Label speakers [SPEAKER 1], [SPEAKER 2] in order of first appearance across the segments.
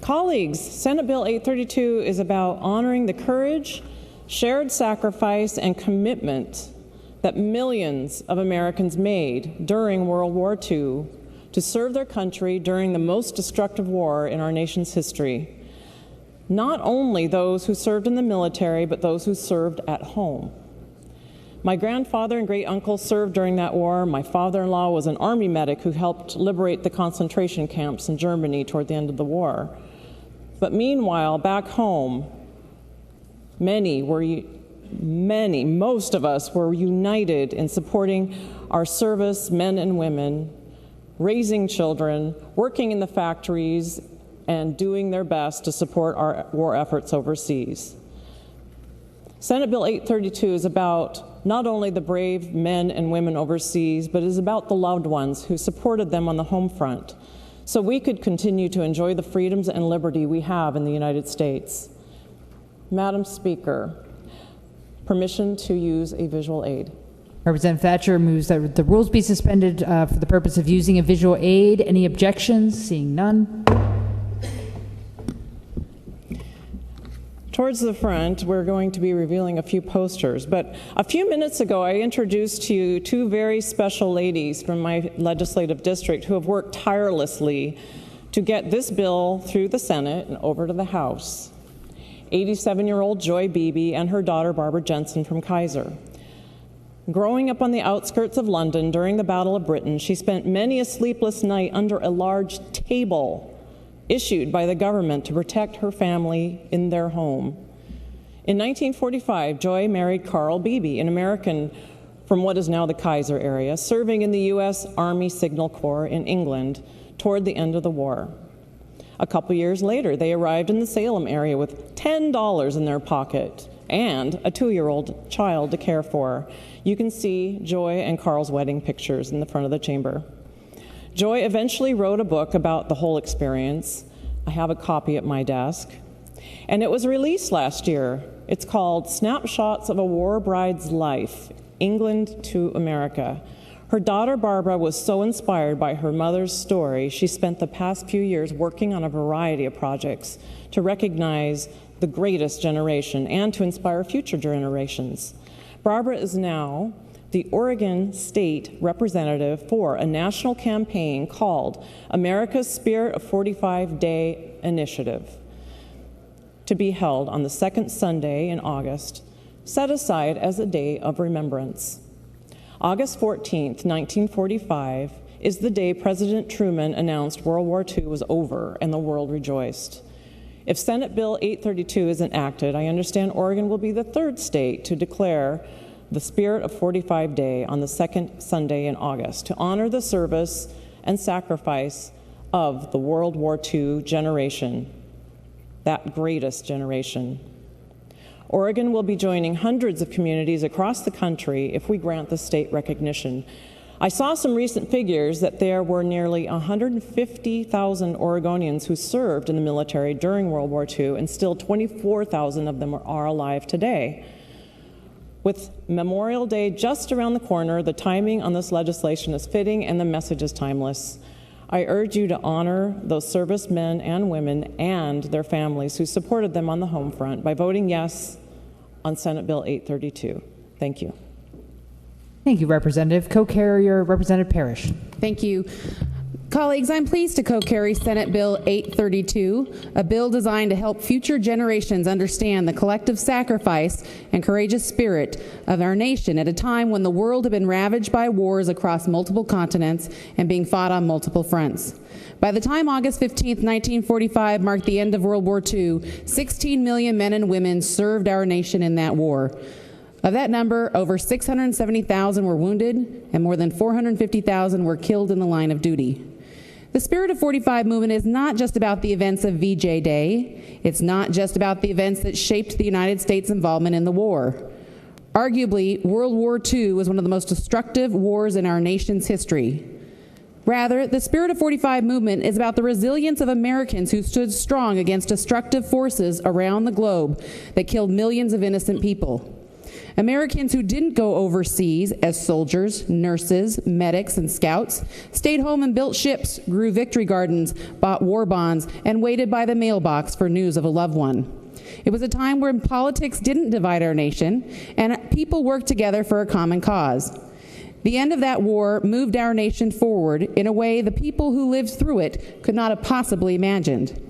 [SPEAKER 1] Colleagues, Senate Bill 832 is about honoring the courage, shared sacrifice, and commitment that millions of Americans made during World War II to serve their country during the most destructive war in our nation's history. Not only those who served in the military, but those who served at home. My grandfather and great-uncle served during that war. My father-in-law was an army medic who helped liberate the concentration camps in Germany toward the end of the war. But meanwhile, back home, most of us were united in supporting our service men and women, raising children, working in the factories, and doing their best to support our war efforts overseas. Senate Bill 832 is about not only the brave men and women overseas, but is about the loved ones who supported them on the home front, so we could continue to enjoy the freedoms and liberty we have in the United States. Madam Speaker, permission to use a visual aid.
[SPEAKER 2] Representative Thatcher moves that the rules be suspended for the purpose of using a visual aid. Any objections? Seeing none.
[SPEAKER 1] Towards the front, we're going to be revealing a few posters, but a few minutes ago I introduced to you two very special ladies from my legislative district who have worked tirelessly to get this bill through the Senate and over to the House. 87-year-old Joy Beebe and her daughter Barbara Jensen from Kaiser. Growing up on the outskirts of London during the Battle of Britain, she spent many a sleepless night under a large table issued by the government to protect her family in their home. In 1945, Joy married Carl Beebe, an American from what is now the Kaiser area, serving in the U.S. Army Signal Corps in England toward the end of the war. A couple years later, they arrived in the Salem area with $10 in their pocket and a 2-year-old child to care for. You can see Joy and Carl's wedding pictures in the front of the chamber. Joy eventually wrote a book about the whole experience. I have a copy at my desk. And it was released last year. It's called Snapshots of a War Bride's Life, England to America. Her daughter Barbara was so inspired by her mother's story, she spent the past few years working on a variety of projects to recognize the greatest generation and to inspire future generations. Barbara is now the Oregon State Representative for a national campaign called America's Spirit of 45 Day Initiative, to be held on the second Sunday in August, set aside as a day of remembrance. August 14th, 1945, is the day President Truman announced World War II was over and the world rejoiced. If Senate Bill 832 is enacted, I understand Oregon will be the third state to declare the Spirit of 45 Day on the second Sunday in August to honor the service and sacrifice of the World War II generation, that greatest generation. Oregon will be joining hundreds of communities across the country if we grant the state recognition. I saw some recent figures that there were nearly 150,000 Oregonians who served in the military during World War II, and still 24,000 of them are alive today. With Memorial Day just around the corner, the timing on this legislation is fitting and the message is timeless. I urge you to honor those servicemen and women and their families who supported them on the home front by voting yes on Senate Bill 832. Thank you.
[SPEAKER 2] Thank you, Representative. Co-carrier, Representative Parrish.
[SPEAKER 3] Thank you. Colleagues, I'm pleased to co-carry Senate Bill 832, a bill designed to help future generations understand the collective sacrifice and courageous spirit of our nation at a time when the world had been ravaged by wars across multiple continents and being fought on multiple fronts. By the time August 15, 1945 marked the end of World War II, 16 million men and women served our nation in that war. Of that number, over 670,000 were wounded and more than 450,000 were killed in the line of duty. The Spirit of 45 movement is not just about the events of VJ Day. It's not just about the events that shaped the United States' involvement in the war. Arguably, World War II was one of the most destructive wars in our nation's history. Rather, the Spirit of 45 movement is about the resilience of Americans who stood strong against destructive forces around the globe that killed millions of innocent people. Americans who didn't go overseas as soldiers, nurses, medics, and scouts stayed home and built ships, grew victory gardens, bought war bonds, and waited by the mailbox for news of a loved one. It was a time when politics didn't divide our nation, and people worked together for a common cause. The end of that war moved our nation forward in a way the people who lived through it could not have possibly imagined.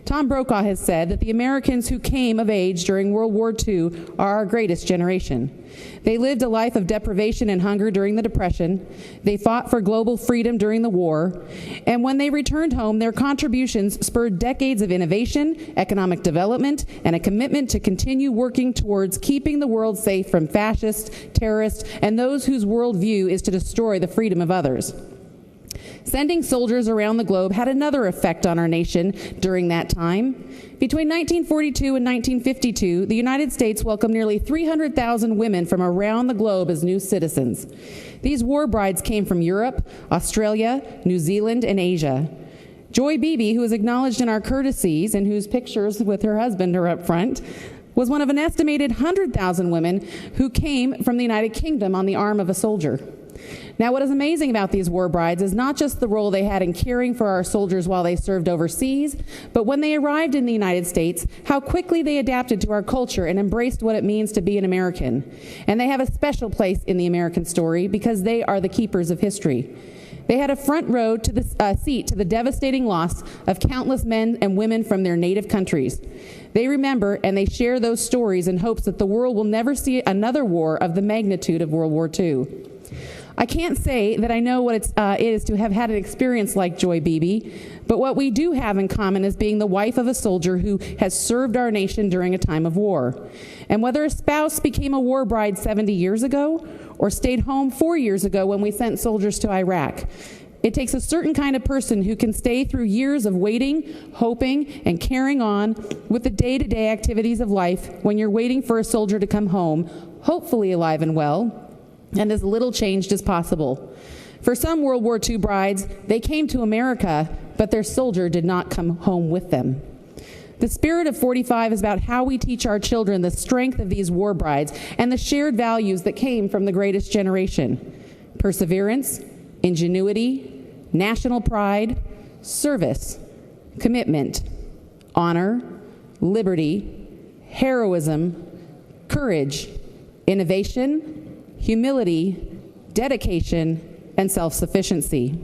[SPEAKER 3] Tom Brokaw has said that the Americans who came of age during World War II are our greatest generation. They lived a life of deprivation and hunger during the Depression. They fought for global freedom during the war. And when they returned home, their contributions spurred decades of innovation, economic development, and a commitment to continue working towards keeping the world safe from fascists, terrorists, and those whose worldview is to destroy the freedom of others. Sending soldiers around the globe had another effect on our nation during that time. Between 1942 and 1952, the United States welcomed nearly 300,000 women from around the globe as new citizens. These war brides came from Europe, Australia, New Zealand, and Asia. Joy Beebe, who is acknowledged in our courtesies and whose pictures with her husband are up front, was one of an estimated 100,000 women who came from the United Kingdom on the arm of a soldier. Now, what is amazing about these war brides is not just the role they had in caring for our soldiers while they served overseas, but when they arrived in the United States, how quickly they adapted to our culture and embraced what it means to be an American. And they have a special place in the American story because they are the keepers of history. They had a front row to the seat to the devastating loss of countless men and women from their native countries. They remember and they share those stories in hopes that the world will never see another war of the magnitude of World War II. I can't say that I know what it is to have had an experience like Joy Beebe, but what we do have in common is being the wife of a soldier who has served our nation during a time of war. And whether a spouse became a war bride 70 years ago or stayed home 4 years ago when we sent soldiers to Iraq, it takes a certain kind of person who can stay through years of waiting, hoping, and carrying on with the day-to-day activities of life when you're waiting for a soldier to come home, hopefully alive and well, and as little changed as possible. For some World War II brides, they came to America, but their soldier did not come home with them. The spirit of 45 is about how we teach our children the strength of these war brides and the shared values that came from the greatest generation: perseverance, ingenuity, national pride, service, commitment, honor, liberty, heroism, courage, innovation, humility, dedication, and self-sufficiency.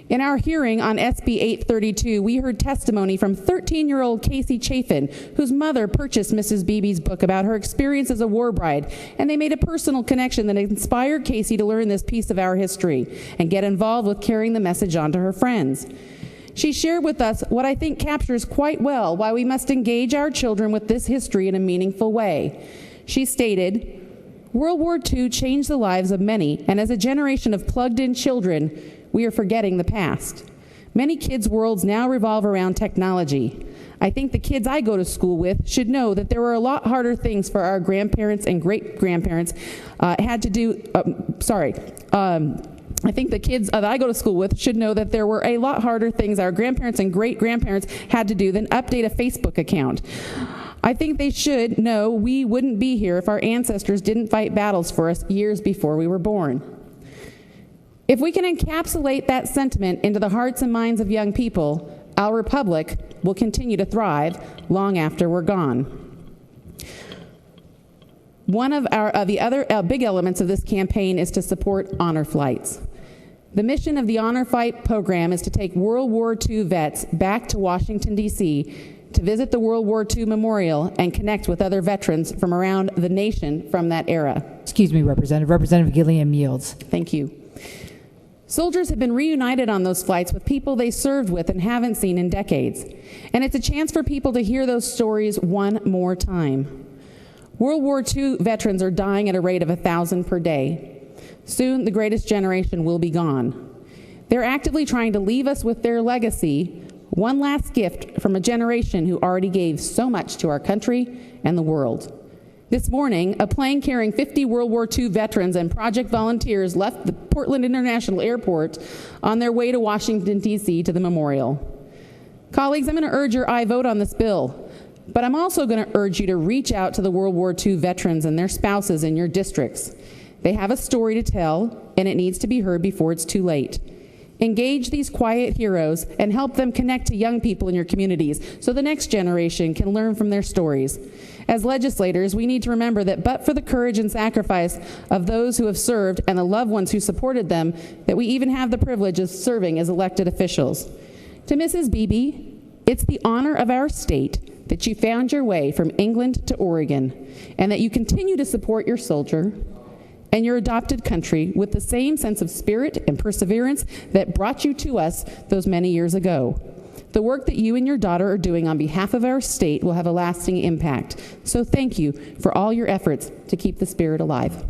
[SPEAKER 3] In our hearing on SB 832, we heard testimony from 13-year-old Casey Chafin, whose mother purchased Mrs. Beebe's book about her experience as a war bride, and they made a personal connection that inspired Casey to learn this piece of our history and get involved with carrying the message on to her friends. She shared with us what I think captures quite well why we must engage our children with this history in a meaningful way. She stated, "World War II changed the lives of many, and as a generation of plugged-in children, we are forgetting the past. Many kids' worlds now revolve around technology. I think the kids I go to school with should know that there were a lot harder things for our grandparents and great-grandparents had to do, I think the kids that I go to school with should know that there were a lot harder things our grandparents and great-grandparents had to do than update a Facebook account. I think they should know we wouldn't be here if our ancestors didn't fight battles for us years before we were born." If we can encapsulate that sentiment into the hearts and minds of young people, our republic will continue to thrive long after we're gone. One of the other big elements of this campaign is to support honor flights. The mission of the Honor Flight program is to take World War II vets back to Washington, D.C., to visit the World War II Memorial and connect with other veterans from around the nation from that era.
[SPEAKER 2] Excuse me, Representative. Representative Gilliam yields.
[SPEAKER 3] Thank you. Soldiers have been reunited on those flights with people they served with and haven't seen in decades. And it's a chance for people to hear those stories one more time. World War II veterans are dying at a rate of 1,000 per day. Soon, the greatest generation will be gone. They're actively trying to leave us with their legacy, one last gift from a generation who already gave so much to our country and the world. This morning, a plane carrying 50 World War II veterans and project volunteers left the Portland International Airport on their way to Washington, D.C. to the memorial. Colleagues, I'm going to urge your aye vote on this bill. But I'm also going to urge you to reach out to the World War II veterans and their spouses in your districts. They have a story to tell, and it needs to be heard before it's too late. Engage these quiet heroes and help them connect to young people in your communities so the next generation can learn from their stories. As legislators, we need to remember that but for the courage and sacrifice of those who have served and the loved ones who supported them, that we even have the privilege of serving as elected officials. To Mrs. Beebe, it's the honor of our state that you found your way from England to Oregon and that you continue to support your soldier and your adopted country with the same sense of spirit and perseverance that brought you to us those many years ago. The work that you and your daughter are doing on behalf of our state will have a lasting impact. So thank you for all your efforts to keep the spirit alive.